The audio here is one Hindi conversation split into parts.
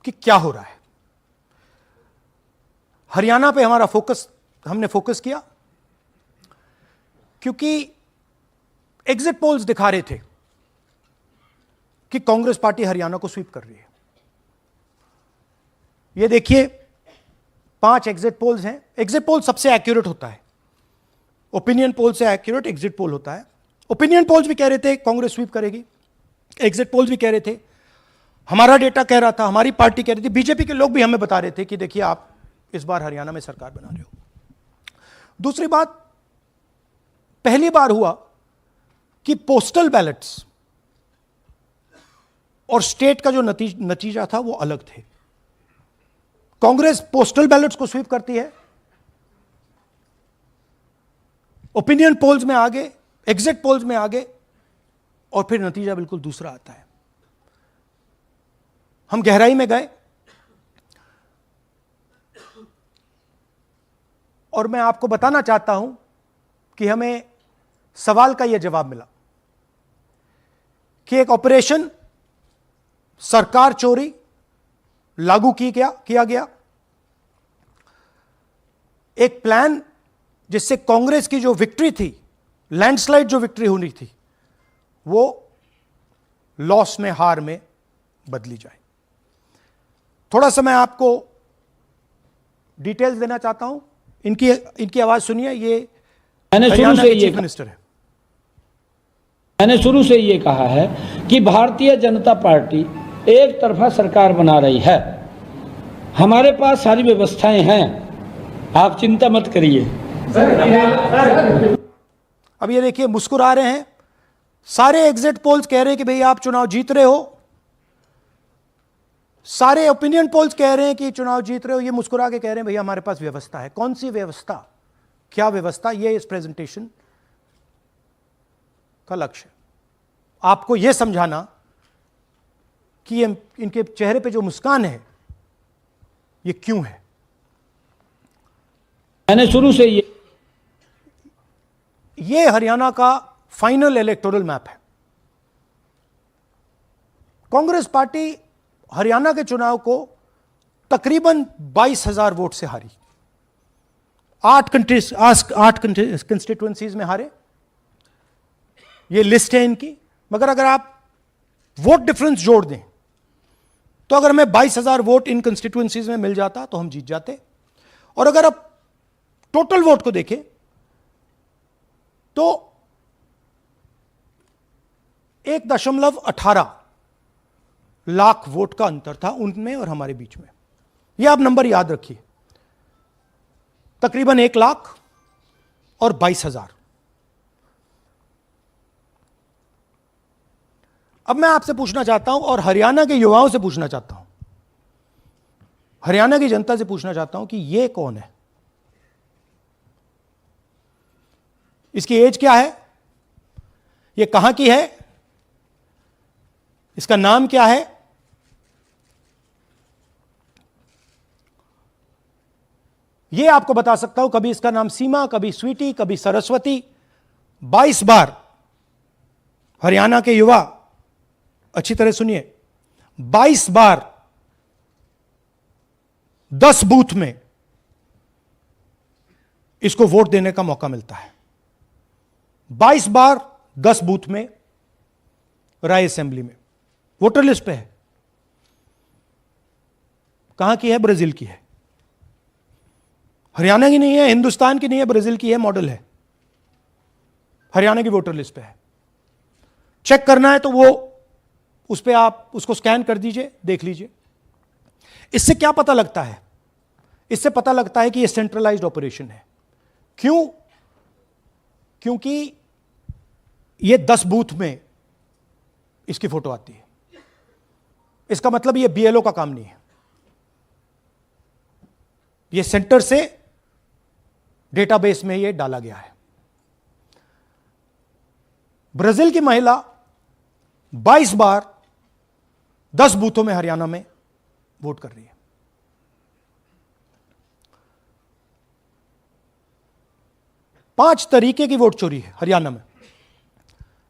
कि क्या हो रहा है। हरियाणा पे हमने फोकस किया क्योंकि एग्जिट पोल्स दिखा रहे थे कि कांग्रेस पार्टी हरियाणा को स्वीप कर रही है। ये देखिए 5 एग्जिट पोल्स हैं। एग्जिट पोल सबसे एक्यूरेट होता है, ओपिनियन पोल से एक्यूरेट एग्जिट पोल होता है। ओपिनियन पोल्स भी कह रहे थे कांग्रेस स्वीप करेगी, एग्जिट पोल्स भी कह रहे थे, हमारा डेटा कह रहा था, हमारी पार्टी कह रही थी, बीजेपी के लोग भी हमें बता रहे थे कि देखिए आप इस बार हरियाणा में सरकार बना रहे हो। दूसरी बात, पहली बार हुआ कि पोस्टल बैलेट्स और स्टेट का जो नतीजा था वो अलग थे। कांग्रेस पोस्टल बैलेट्स को स्वीप करती है, ओपिनियन पोल्स में आगे, एग्जिट पोल्स में आगे, और फिर नतीजा बिल्कुल दूसरा आता है। हम गहराई में गए और मैं आपको बताना चाहता हूं कि हमें सवाल का यह जवाब मिला कि एक ऑपरेशन सरकार चोरी लागू किया गया, एक प्लान जिससे कांग्रेस की जो विक्ट्री थी, लैंडस्लाइड जो विक्ट्री होनी थी, वो लॉस में, हार में बदली जाए। थोड़ा सा मैं आपको डिटेल्स देना चाहता हूं। इनकी आवाज सुनिए। ये हरियाणा के चीफ मिनिस्टर है। मैंने शुरू से ये कहा है कि भारतीय जनता पार्टी एक तरफा सरकार बना रही है। हमारे पास सारी व्यवस्थाएं हैं, आप चिंता मत करिए। अब ये देखिए मुस्कुरा रहे हैं। सारे एग्जिट पोल्स कह रहे हैं कि भाई आप चुनाव जीत रहे हो, सारे ओपिनियन पोल्स कह रहे हैं कि चुनाव जीत रहे हो। ये मुस्कुरा के कह रहे हैं भैया हमारे पास व्यवस्था है। कौन सी व्यवस्था, क्या व्यवस्था, ये इस प्रेजेंटेशन का लक्ष्य है। आपको यह समझाना कि ये इनके चेहरे पे जो मुस्कान है ये क्यों है। मैंने शुरू से ये हरियाणा का फाइनल इलेक्टोरल मैप है। कांग्रेस पार्टी हरियाणा के चुनाव को तकरीबन 22,000 वोट से हारी। 8 कंस्टिट्यूएंसीज में हारे। ये लिस्ट है इनकी। मगर अगर आप वोट डिफरेंस जोड़ दें तो अगर हमें 22,000 वोट इन कंस्टिट्यूएंसीज में मिल जाता तो हम जीत जाते। और अगर आप टोटल वोट को देखें तो 1.18 लाख वोट का अंतर था उनमें और हमारे बीच में। यह आप नंबर याद रखिए, तकरीबन 1 लाख और 22,000। अब मैं आपसे पूछना चाहता हूं और हरियाणा के युवाओं से पूछना चाहता हूं, हरियाणा की जनता से पूछना चाहता हूं कि यह कौन है, इसकी एज क्या है, यह कहां की है, इसका नाम क्या है। यह आपको बता सकता हूं। कभी इसका नाम सीमा, कभी स्वीटी, कभी सरस्वती। 22 बार हरियाणा के युवा, अच्छी तरह सुनिए, 22 बार 10 बूथ में इसको वोट देने का मौका मिलता है। 22 बार 10 बूथ में राय असेंबली में। वोटर लिस्ट पे है। कहां की है? ब्राजील की है। हरियाणा की नहीं है, हिंदुस्तान की नहीं है, ब्राजील की है, मॉडल है। हरियाणा की वोटर लिस्ट पे है। चेक करना है तो वो उस पे आप उसको स्कैन कर दीजिए, देख लीजिए। इससे क्या पता लगता है? इससे पता लगता है कि ये सेंट्रलाइज्ड ऑपरेशन है। क्यों? क्योंकि ये 10 बूथ में इसकी फोटो आती है। इसका मतलब ये बीएलओ का काम नहीं है। ये सेंटर से डेटाबेस में ये डाला गया है। ब्राजील की महिला 22 बार 10 बूथों में हरियाणा में वोट कर रही है। पांच तरीके की वोट चोरी है हरियाणा में।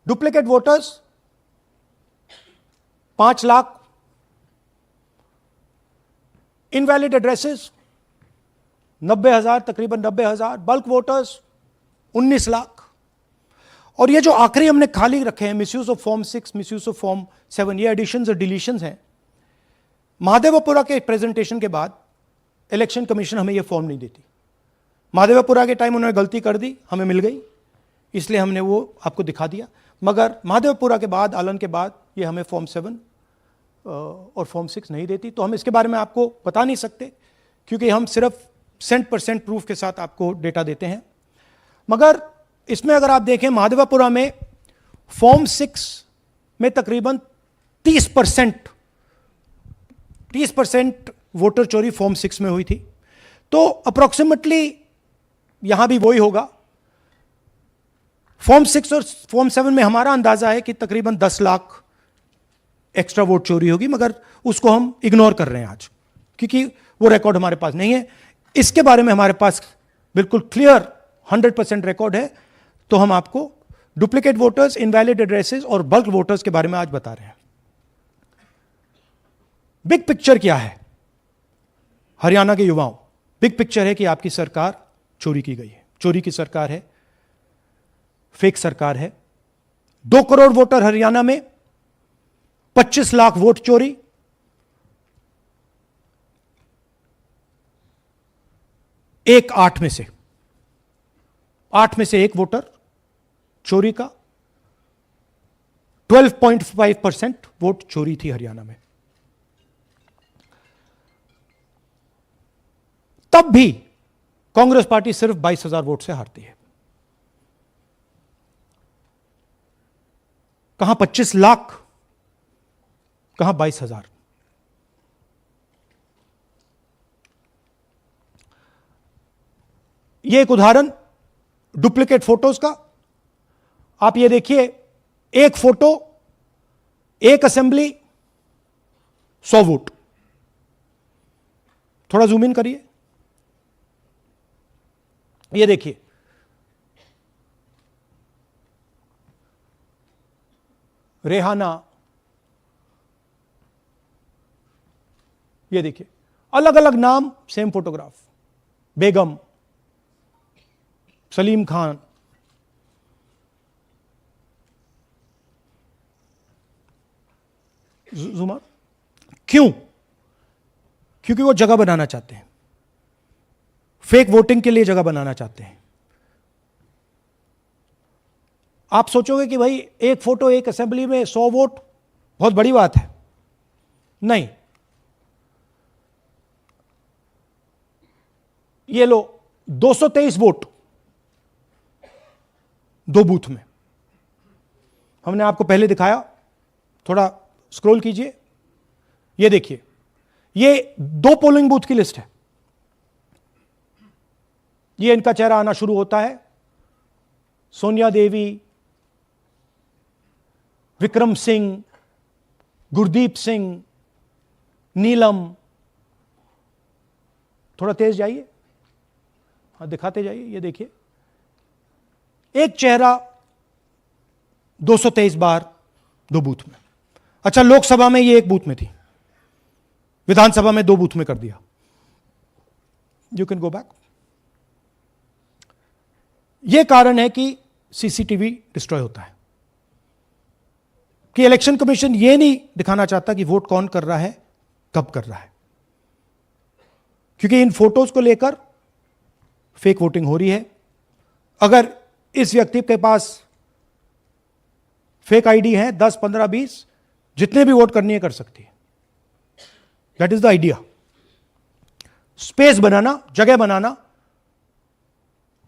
Duplicate voters 5 lakh, invalid addresses 90,000, तकरीबन 90,000, बल्क वोटर्स 19 लाख। और ये जो आखिरी हमने खाली रखे हैं, misuse of form 6, misuse of form 7, ये एडिशंस और डिलीशंस हैं। महादेवपुरा के प्रेजेंटेशन के बाद इलेक्शन कमीशन हमें ये फॉर्म नहीं देती। महादेवपुरा के टाइम उन्होंने गलती कर दी, हमें मिल गई, इसलिए हमने वो आपको दिखा दिया। मगर महादेवपुरा के बाद, आलन के बाद ये हमें फॉर्म 7 और फॉर्म 6 नहीं देती। तो हम इसके बारे में आपको बता नहीं सकते, क्योंकि हम सिर्फ 100% प्रूफ के साथ आपको डेटा देते हैं। मगर इसमें अगर आप देखें, महादेवपुरा में फॉर्म 6 में तकरीबन 30% वोटर चोरी फॉर्म 6 में हुई थी। तो अप्रोक्सीमेटली यहां भी वही होगा। फॉर्म 6 और फॉर्म 7 में हमारा अंदाजा है कि तकरीबन 10 लाख एक्स्ट्रा वोट चोरी होगी, मगर उसको हम इग्नोर कर रहे हैं आज, क्योंकि वो रिकॉर्ड हमारे पास नहीं है। इसके बारे में हमारे पास बिल्कुल क्लियर 100% रिकॉर्ड है। तो हम आपको डुप्लीकेट वोटर्स, इनवैलिड एड्रेसेस और बल्क वोटर्स के बारे में आज बता रहे हैं। बिग पिक्चर क्या है हरियाणा के युवाओं? बिग पिक्चर है कि आपकी सरकार चोरी की गई है, चोरी की सरकार है, फेक सरकार है। 2 करोड़ वोटर हरियाणा में, 25 लाख वोट चोरी। एक 8 में से एक वोटर चोरी का। 12.5% वोट चोरी थी हरियाणा में। तब भी कांग्रेस पार्टी सिर्फ 22,000 वोट से हारती है। कहां 25 लाख, कहां 22,000। यह एक उदाहरण डुप्लीकेट फोटोज का। आप ये देखिए, एक फोटो, एक असेंबली, 100 वोट। थोड़ा जूम इन करिए, ये देखिए, रेहाना, ये देखिए, अलग अलग नाम, सेम फोटोग्राफ। बेगम, सलीम खान, जुमा। क्यों? क्योंकि वो जगह बनाना चाहते हैं, फेक वोटिंग के लिए जगह बनाना चाहते हैं। आप सोचोगे कि भाई एक फोटो, एक असेंबली में 100 वोट बहुत बड़ी बात है। नहीं, ये लो 223 वोट 2 बूथ में। हमने आपको पहले दिखाया, थोड़ा स्क्रॉल कीजिए, ये देखिए, ये 2 पोलिंग बूथ की लिस्ट है। ये इनका चेहरा आना शुरू होता है। सोनिया देवी, विक्रम सिंह, गुरदीप सिंह, नीलम। थोड़ा तेज जाइए, हाँ दिखाते जाइए, ये देखिए, एक चेहरा 223 बार 2 बूथ में। अच्छा, लोकसभा में ये 1 बूथ में थी, विधानसभा में 2 बूथ में कर दिया। You can go back. यह कारण है कि सीसीटीवी डिस्ट्रॉय होता है, कि इलेक्शन कमीशन यह नहीं दिखाना चाहता कि वोट कौन कर रहा है, कब कर रहा है, क्योंकि इन फोटोज को लेकर फेक वोटिंग हो रही है। अगर इस व्यक्ति के पास फेक आईडी है, 10, 15, 20, जितने भी वोट करनी है कर सकती है। That is the idea. Space बनाना, जगह बनाना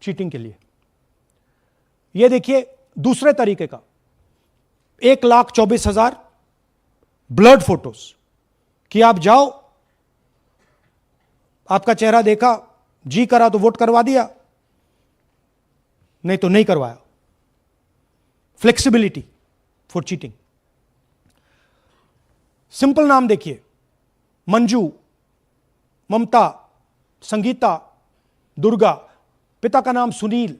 चीटिंग के लिए। यह देखिए दूसरे तरीके का, 1,24,000 ब्लर्ड फोटोज, कि आप जाओ, आपका चेहरा देखा, जी करा तो वोट करवा दिया, नहीं तो नहीं करवाया। Flexibility for cheating. सिंपल नाम देखिए, मंजू, ममता, संगीता, दुर्गा, पिता का नाम सुनील,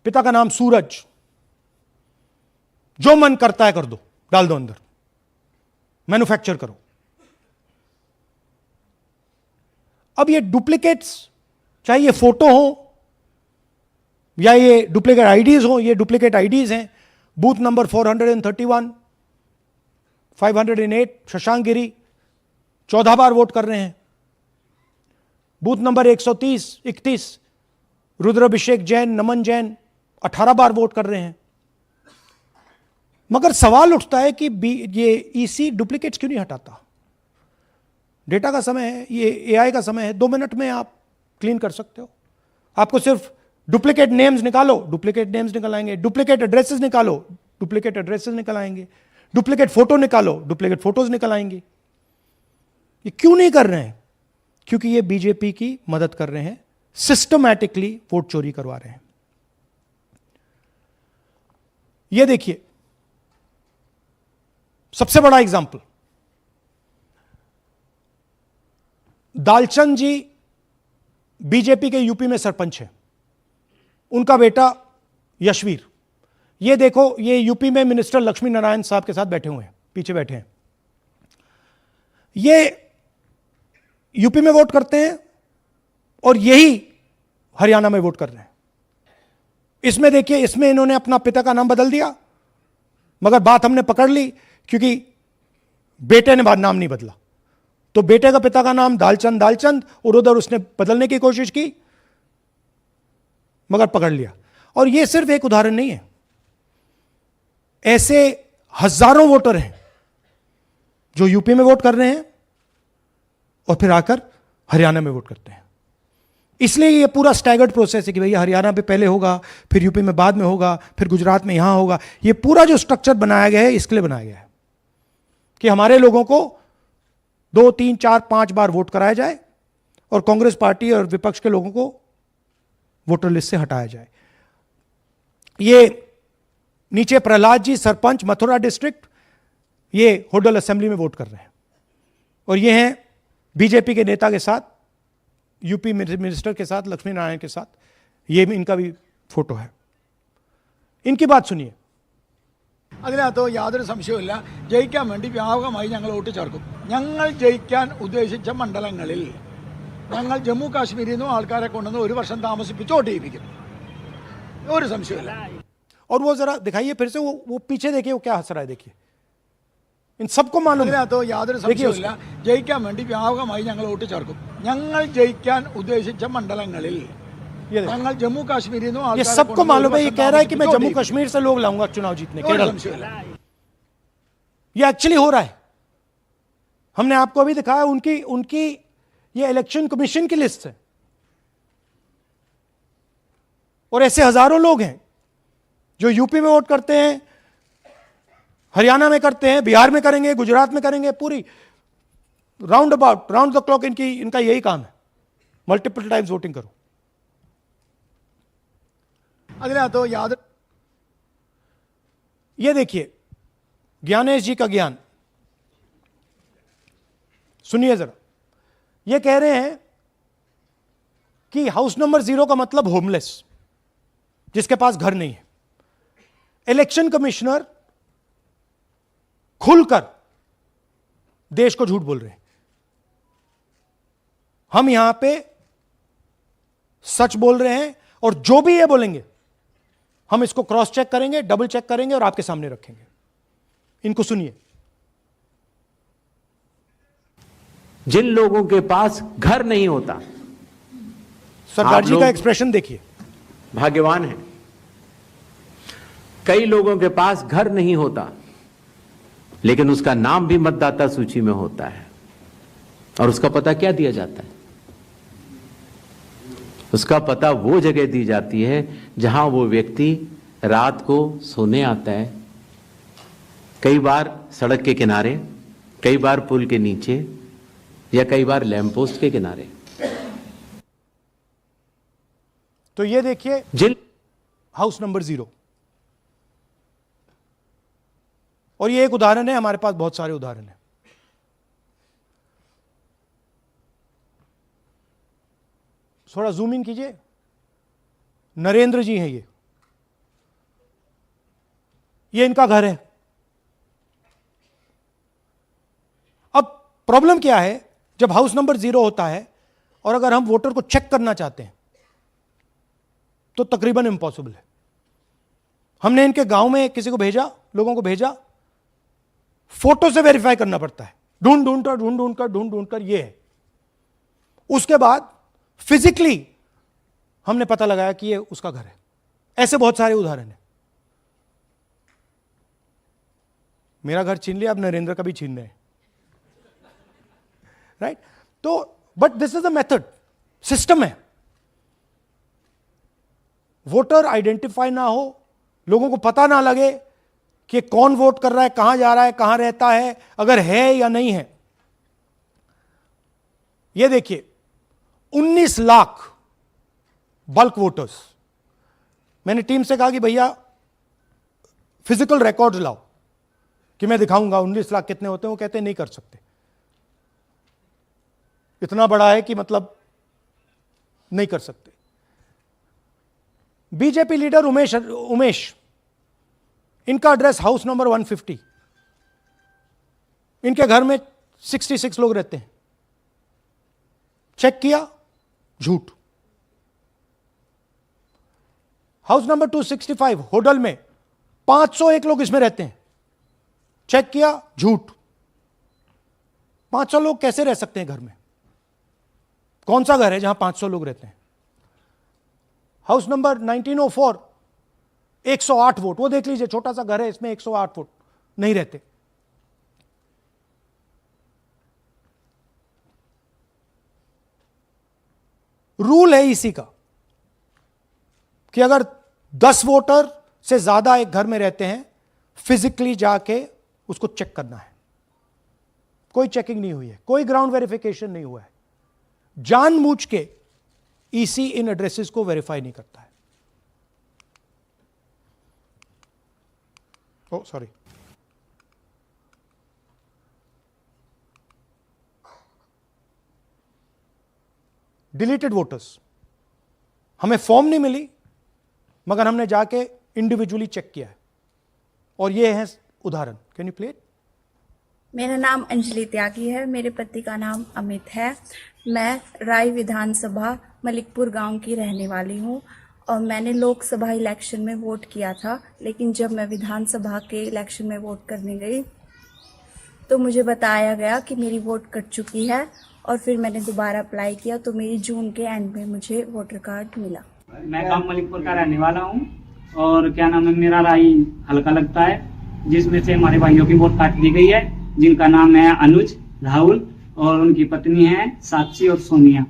पिता का नाम सूरज। जो मन करता है कर दो, डाल दो अंदर, मैन्युफैक्चर करो। अब ये डुप्लीकेट्स, चाहे ये फोटो हो या ये डुप्लीकेट आईडीज हो, ये डुप्लीकेट आईडीज हैं। बूथ नंबर 431, 508 शशांक गिरी 14 बार वोट कर रहे हैं। बूथ नंबर 131 रुद्राभिषेक जैन, नमन जैन 18 बार वोट कर रहे हैं। मगर सवाल उठता है कि ये ईसी डुप्लीकेट्स क्यों नहीं हटाता? डेटा का समय है, ये एआई का समय है, 2 मिनट में आप क्लीन कर सकते हो। आपको सिर्फ डुप्लीकेट नेम्स निकालो, डुप्लीकेट नेम्स निकल आएंगे। डुप्लीकेट एड्रेसेस निकालो, डुप्लीकेट एड्रेसेस निकल आएंगे। डुप्लीकेट फोटो निकालो, डुप्लीकेट फोटोज निकल आएंगी। ये क्यों नहीं कर रहे हैं? क्योंकि ये बीजेपी की मदद कर रहे हैं, सिस्टमैटिकली वोट चोरी करवा रहे हैं। ये देखिए सबसे बड़ा एग्जाम्पल, दालचंद जी बीजेपी के यूपी में सरपंच है, उनका बेटा यशवीर। ये देखो, ये यूपी में मिनिस्टर लक्ष्मी नारायण साहब के साथ बैठे हुए हैं, पीछे बैठे हैं। ये यूपी में वोट करते हैं और यही हरियाणा में वोट कर रहे हैं। इसमें देखिए, इसमें इन्होंने अपना पिता का नाम बदल दिया, मगर बात हमने पकड़ ली क्योंकि बेटे ने बाद नाम नहीं बदला। तो बेटे का पिता का नाम दालचंद और उधर उसने बदलने की कोशिश की, मगर पकड़ लिया। और यह सिर्फ एक उदाहरण नहीं है, ऐसे हजारों वोटर हैं जो यूपी में वोट कर रहे हैं और फिर आकर हरियाणा में वोट करते हैं। इसलिए ये पूरा स्टैगर्ड प्रोसेस है कि भैया हरियाणा पे पहले होगा, फिर यूपी में बाद में होगा, फिर गुजरात में यहां होगा। ये पूरा जो स्ट्रक्चर बनाया गया है इसके लिए बनाया गया है कि हमारे लोगों को 2, 3, 4, 5 बार वोट कराया जाए और कांग्रेस पार्टी और विपक्ष के लोगों को वोटर लिस्ट से हटाया जाए। ये नीचे प्रहलाद जी सरपंच मथुरा डिस्ट्रिक्ट, ये होडल असेंबली में वोट कर रहे हैं और ये हैं बीजेपी के नेता के साथ, यूपी मिनिस्टर के साथ, लक्ष्मी नारायण के साथ। ये इनका भी फोटो है। इनकी बात सुनिए। അതിനകത്ത് യാതൊരു സംശയവുമില്ല, ജയിക്കാൻ വേണ്ടി വ്യാപകമായി ഞങ്ങൾ വോട്ട് ചേർക്കും. ഞങ്ങൾ ജയിക്കാൻ ഉദ്ദേശിച്ച മണ്ഡലങ്ങളിൽ ഞങ്ങൾ ജമ്മു കാശ്മീരിൽ നിന്നും ആൾക്കാരെ കൊണ്ടുവന്ന് 1 വർഷം താമസിപ്പിച്ച് വോട്ട് ചെയ്യിപ്പിക്കും. ഒരു സംശയമില്ല. और वो जरा दिखाइए फिर से, वो पीछे देखिए, वो क्या हंस रहा है, देखिए। इन सबको मालूम है। അതിനകത്ത് യാതൊരു സംശയവുമില്ല, ജയിക്കാൻ വേണ്ടി വ്യാപകമായി ഞങ്ങൾ വോട്ട് ചേർക്കും. ഞങ്ങൾ ജയിക്കാൻ ഉദ്ദേശിച്ച മണ്ഡലങ്ങളിൽ ഞങ്ങൾ ജമ്മു കാശ്മീരിൽ നിന്നും ये सबको मालूम है। ये कह रहा है कि मैं जम्मू कश्मीर से लोग लाऊंगा चुनाव जीतने, केरल। ये एक्चुअली हो रहा है। हमने आपको अभी दिखाया, उनकी ये इलेक्शन कमीशन की लिस्ट है और ऐसे हजारों लोग हैं जो यूपी में वोट करते हैं, हरियाणा में करते हैं, बिहार में करेंगे, गुजरात में करेंगे, पूरी राउंड द क्लॉक इनका यही काम है, मल्टीपल टाइम्स वोटिंग करो। അതിനകത്ത് യാതൊരു ये देखिए ज्ञानेश जी का ज्ञान सुनिए जरा। ये कह रहे हैं कि हाउस नंबर 0 का मतलब होमलेस, जिसके पास घर नहीं है। इलेक्शन कमिश्नर खुलकर देश को झूठ बोल रहे हैं। हम यहां पे सच बोल रहे हैं और जो भी ये बोलेंगे हम इसको क्रॉस चेक करेंगे, डबल चेक करेंगे और आपके सामने रखेंगे। इनको सुनिए। जिन लोगों के पास घर नहीं होता, सरदार जी लोग का एक्सप्रेशन देखिए, भाग्यवान हैं। कई लोगों के पास घर नहीं होता लेकिन उसका नाम भी मतदाता सूची में होता है और उसका पता क्या दिया जाता है? उसका पता वो जगह दी जाती है जहां वो व्यक्ति रात को सोने आता है, कई बार सड़क के किनारे, कई बार पुल के नीचे या कई बार लैंप पोस्ट के किनारे। तो ये देखिए जिन हाउस नंबर 0, और ये एक उदाहरण है, हमारे पास बहुत सारे उदाहरण हैं। थोड़ा जूम इन कीजिए। नरेंद्र जी हैं ये इनका घर है। अब प्रॉब्लम क्या है, जब हाउस नंबर 0 होता है और अगर हम वोटर को चेक करना चाहते हैं तो तकरीबन इम्पॉसिबल है। हमने इनके गांव में किसी को भेजा, लोगों को भेजा, फोटो से वेरीफाई करना पड़ता है, ढूंढ कर ये है। उसके बाद फिजिकली हमने पता लगाया कि ये उसका घर है। ऐसे बहुत सारे उदाहरण हैं। मेरा घर छीन लिया, अब नरेंद्र का भी छीन रहे हैं, राइट? तो but this is a method, system है। वोटर आइडेंटिफाई ना हो, लोगों को पता ना लगे कि कौन वोट कर रहा है, कहां जा रहा है, कहां रहता है, अगर है या नहीं है। यह देखिए 19 लाख बल्क वोटर्स। मैंने टीम से कहा कि भैया फिजिकल रिकॉर्ड्स लाओ कि मैं दिखाऊंगा 19 लाख कितने होते हैं। वो कहते हैं नहीं कर सकते, इतना बड़ा है कि मतलब नहीं कर सकते। बीजेपी लीडर उमेश, इनका एड्रेस हाउस नंबर 150। इनके घर में 66 लोग रहते हैं। चेक किया, झूठ। हाउस नंबर 265 होडल में 501 लोग इसमें रहते हैं। चेक किया, झूठ। 500 लोग कैसे रह सकते हैं घर में? कौन सा घर है जहां 500 लोग रहते हैं? हाउस नंबर 1904 108 वोट, वो देख लीजिए, छोटा सा घर है, इसमें 108 वोट नहीं रहते। रूल है इसी का कि अगर 10 वोटर से ज्यादा एक घर में रहते हैं, फिजिकली जाके उसको चेक करना है। कोई चेकिंग नहीं हुई है, कोई ग्राउंड वेरिफिकेशन नहीं हुआ है। जानबूझ के ईसी इन एड्रेसेस को वेरीफाई नहीं करता है। ओ सॉरी, डिलीटेड वोटर्स, हमें फॉर्म नहीं मिली मगर हमने जाके इंडिविजुअली चेक किया है। और ये है उदाहरण। Can you play it? मेरा नाम अंजलि त्यागी है, मेरे पति का नाम अमित है। मैं राय विधानसभा मलिकपुर गांव की रहने वाली हूं और मैंने लोकसभा इलेक्शन में वोट किया था, लेकिन जब मैं विधानसभा के इलेक्शन में वोट करने गई तो मुझे बताया गया कि मेरी वोट कट चुकी है और फिर मैंने दोबारा अप्लाई किया तो मेरी जून के एंड में मुझे वोटर कार्ड मिला। मैं गांव मलिकपुर का रहने वाला हूं और क्या नाम है, मेरा राय हल्का लगता है, जिसमें से हमारे भाइयों की वोट काट दी गई है, जिनका नाम है अनुज, राहुल और उनकी पत्नी है साक्षी और सोनिया,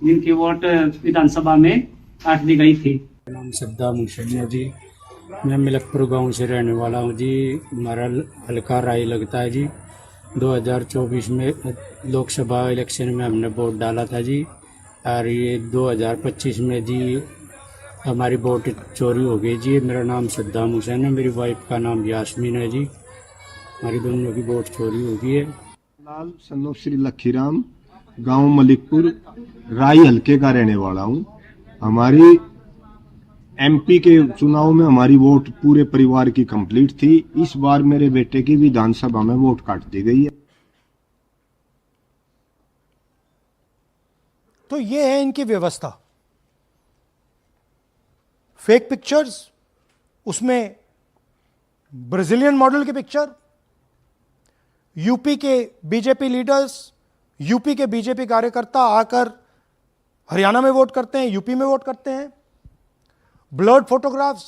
जिनकी वोट विधानसभा में काट दी गई थी। नाम सद्दाम हुसैन है जी, मैं मलिकपुर गांव से रहने वाला हूं जी। हमारा हल्का राय लगता है जी। 2024 में लोकसभा इलेक्शन में हमने वोट डाला था जी, और ये 2025 में जी हमारी वोट चोरी हो गई जी। मेरा नाम सद्दाम हुसैन है, मेरी वाइफ का नाम यास्मीन है जी। हमारी दोनों की वोट चोरी हो गई है। लाल सन्नो श्री लखीराम, गांव मलिकपुर, राय हल्के का रहने वाला हूं। हमारी एमपी के चुनाव में हमारी वोट पूरे परिवार की कंप्लीट थी। इस बार मेरे बेटे की विधानसभा में वोट काट दी गई है। तो ये है इनकी व्यवस्था। फेक पिक्चर्स, उसमें ब्राजीलियन मॉडल की पिक्चर, यूपी के बीजेपी लीडर्स, यूपी के बीजेपी कार्यकर्ता आकर हरियाणा में वोट करते हैं, यूपी में वोट करते हैं। ब्लर्ड फोटोग्राफ्स,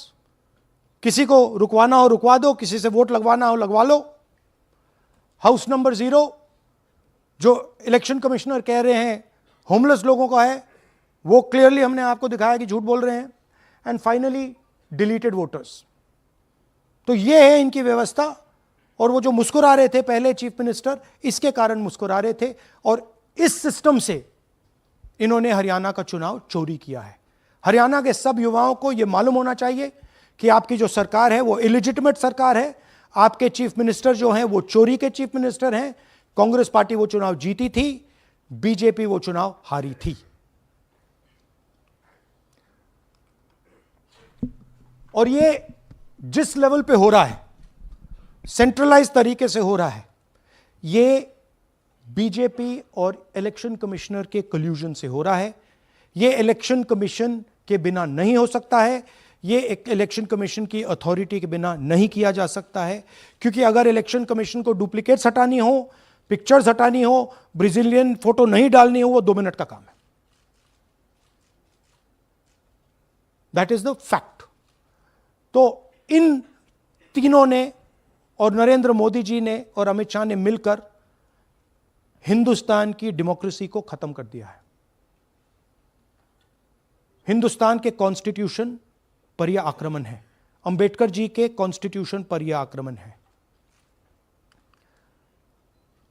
किसी को रुकवाना हो रुकवा दो, किसी से वोट लगवाना हो लगवा लो। हाउस नंबर 0 जो इलेक्शन कमिश्नर कह रहे हैं होमलेस लोगों का है, वो क्लियरली हमने आपको दिखाया कि झूठ बोल रहे हैं। And finally deleted voters. तो ये है इनकी व्यवस्था। और वो जो मुस्कुरा रहे थे पहले चीफ मिनिस्टर, इसके कारण मुस्कुरा रहे थे। और इस सिस्टम से इन्होंने हरियाणा का चुनाव चोरी किया है। हरियाणा के सब युवाओं को यह मालूम होना चाहिए कि आपकी जो सरकार है वो इलिजिटिमेट सरकार है। आपके चीफ मिनिस्टर जो हैं वो चोरी के चीफ मिनिस्टर हैं। कांग्रेस पार्टी वो चुनाव जीती थी, बीजेपी वो चुनाव हारी थी। और ये जिस लेवल पे हो रहा है, सेंट्रलाइज तरीके से हो रहा है, ये बीजेपी और इलेक्शन कमिश्नर के कल्यूजन से हो रहा है। यह इलेक्शन कमीशन के बिना नहीं हो सकता है, यह एक इलेक्शन कमीशन की अथॉरिटी के बिना नहीं किया जा सकता है, क्योंकि अगर इलेक्शन कमीशन को डुप्लीकेट्स हटानी हो, पिक्चर्स हटानी हो, ब्राजीलियन फोटो नहीं डालनी हो, वो 2 मिनट का काम है। That is the fact. तो इन तीनों ने और नरेंद्र मोदी जी ने और अमित शाह ने मिलकर हिंदुस्तान की डेमोक्रेसी को खत्म कर दिया है। हिंदुस्तान के कॉन्स्टिट्यूशन पर यह आक्रमण है, अंबेडकर जी के कॉन्स्टिट्यूशन पर यह आक्रमण है।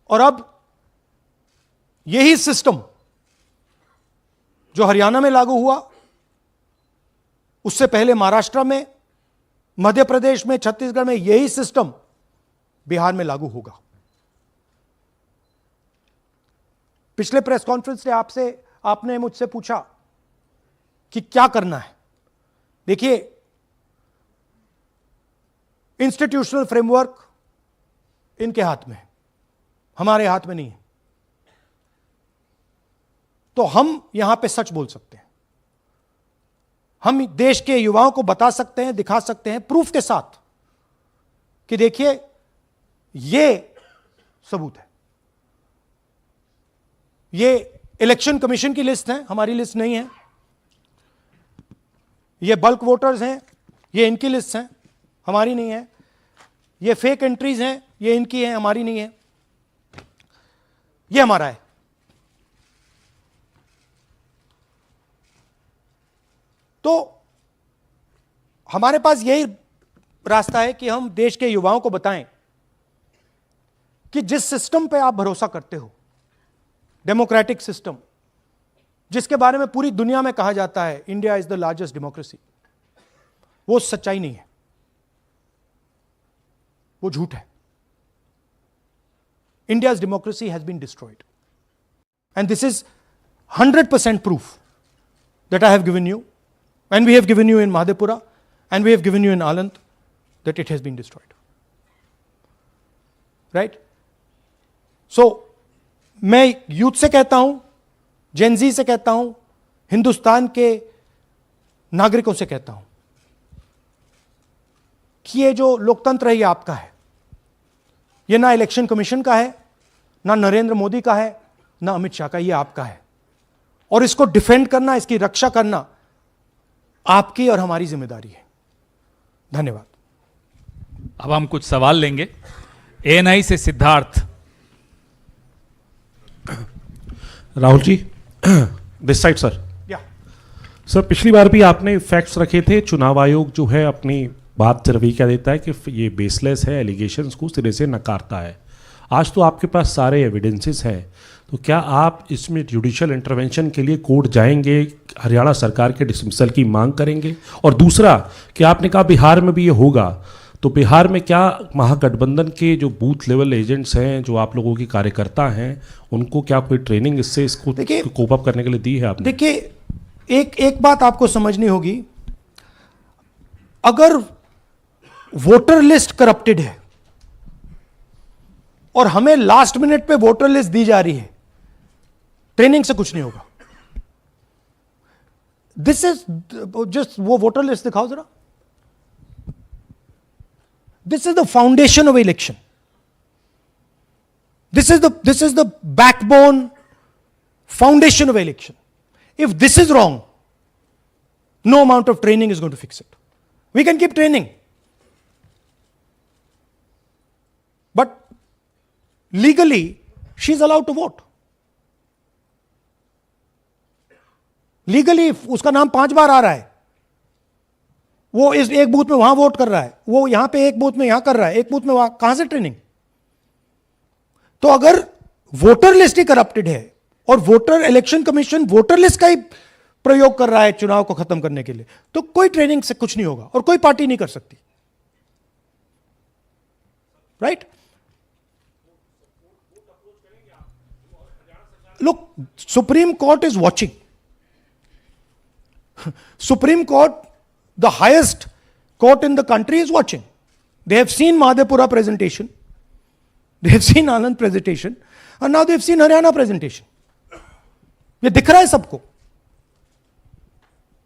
और अब यही सिस्टम जो हरियाणा में लागू हुआ, उससे पहले महाराष्ट्र में, मध्य प्रदेश में, छत्तीसगढ़ में, यही सिस्टम बिहार में लागू होगा। पिछले प्रेस कॉन्फ्रेंस में आपने मुझसे पूछा कि क्या करना है। देखिए, इंस्टीट्यूशनल फ्रेमवर्क इनके हाथ में है, हमारे हाथ में नहीं है। तो हम यहां पे सच बोल सकते हैं, हम देश के युवाओं को बता सकते हैं, दिखा सकते हैं प्रूफ के साथ कि देखिए ये सबूत है। ये इलेक्शन कमीशन की लिस्ट है, हमारी लिस्ट नहीं है। ये बल्क वोटर्स हैं, ये इनकी लिस्ट हैं, हमारी नहीं है। ये फेक एंट्रीज हैं, ये इनकी है, हमारी नहीं है। ये हमारा है। तो हमारे पास यही रास्ता है कि हम देश के युवाओं को बताएं कि जिस सिस्टम पे आप भरोसा करते हो, डेमोक्रेटिक सिस्टम, जिसके बारे में पूरी दुनिया में कहा जाता है India is the largest democracy, वो सच्चाई नहीं है, वो झूठ है। India's democracy has been destroyed. And this is 100% proof that I have given you, and we have given you in Madhepura, and we have given you in Aland, that it has been destroyed. Right? So, मैं यूथ से कहता हूं, जेनजी से कहता हूं, हिंदुस्तान के नागरिकों से कहता हूं कि ये जो लोकतंत्र है ये आपका है। ये ना इलेक्शन कमीशन का है, ना नरेंद्र मोदी का है, ना अमित शाह का, ये आपका है। और इसको डिफेंड करना, इसकी रक्षा करना आपकी और हमारी जिम्मेदारी है। धन्यवाद। अब हम कुछ सवाल लेंगे। एएनआई से Siddharth. Rahul ji, this side sir. या सर, पिछली बार भी आपने फैक्ट्स रखे थे। चुनाव आयोग जो है अपनी बात रवैया क्या देता है कि ये बेसलेस है, एलिगेशंस को सिरे से नकारता है। आज तो आपके पास सारे एविडेंसेस हैं, तो क्या आप इसमें जुडिशियल इंटरवेंशन के लिए कोर्ट जाएंगे, हरियाणा सरकार के डिसमिसल की मांग करेंगे? और दूसरा कि आपने कहा बिहार में भी ये होगा, तो बिहार में क्या महागठबंधन के जो बूथ लेवल एजेंट्स हैं, जो आप लोगों के कार्यकर्ता हैं, उनको क्या कोई ट्रेनिंग इसको कोप अप करने के लिए दी है आपने? देखिए, एक बात आपको समझनी होगी, अगर वोटर लिस्ट करप्टेड है और हमें लास्ट मिनट पे वोटर लिस्ट दी जा रही है, ट्रेनिंग से कुछ नहीं होगा। दिस इज जस्ट, वो वोटर लिस्ट दिखाओ जरा। This is the foundation of election, this is the backbone foundation of election. If this is wrong, no amount of training is going to fix it. We can keep training, but legally she is allowed to vote. Legally उसका नाम 5 बार आ रहा है, वो इस एक बूथ में वहां वोट कर रहा है, वो यहां पे एक बूथ में यहां कर रहा है, एक बूथ में वहां, कहां से ट्रेनिंग? तो अगर वोटर लिस्ट ही करप्टेड है और voter election commission voter list का ही प्रयोग कर रहा है चुनाव को खत्म करने के लिए, तो कोई ट्रेनिंग से कुछ नहीं होगा और कोई पार्टी नहीं कर सकती। Right? Look, supreme court is watching. Supreme Court, the highest court in the country, is watching. They have seen Madhepura presentation. they have seen Anand presentation, and now they have seen Haryana presentation. ये दिख रहा है सबको.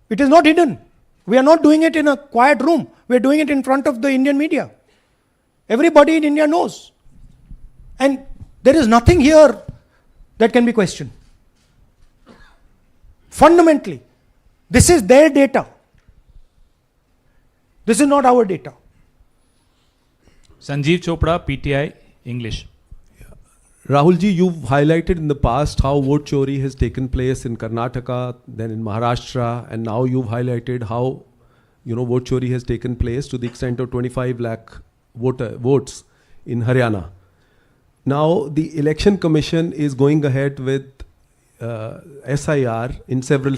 It is not hidden. We are not doing it in a quiet room. We are doing it in front of the Indian media. Everybody in India knows. And there is nothing here that can be questioned. Fundamentally, this is their data. This is not our data. Sanjeev Chopra, PTI, English. Rahul ji, you've highlighted in the past how vote chori has taken place in Karnataka, then in Maharashtra, and now you've highlighted how, vote chori has taken place to the extent of 25 lakh votes in Haryana. Now, the Election Commission is going ahead with SIR in several